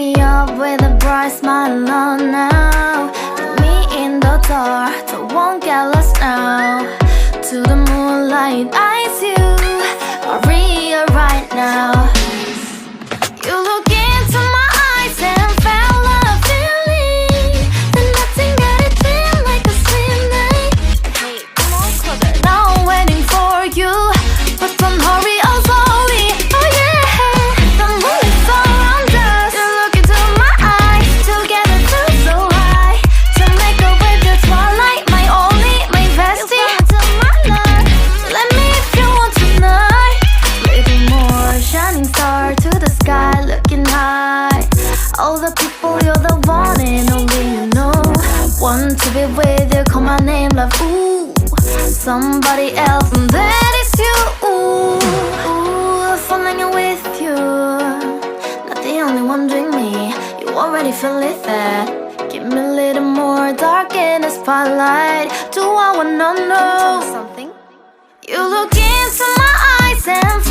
me up with a bright smile on now. Put me in the dark, so won't get lost now. To the moonlight, eyes you are real right now. You look into my eyes and felt a feeling that nothing got it feel like a slim night. Hey, come on closer. Now I'm waiting for you, but don't hurry, oh slowly. Oh yeah, the moonlight surrounds us. You look into my eyes, together feel so high. To make a way the twilight, my only, my bestie. You come into my life, let me if you want tonight. Little more shining star to the sky, looking high. All the people, you're the one and only you know. Want to be with you, call my name, love, ooh. Somebody else, and that is you, ooh. Falling in with you, not the only one doing me. You already feel it there. Give me a little more dark in the spotlight. Do I wanna know? Can you tell me something? You look into my eyes and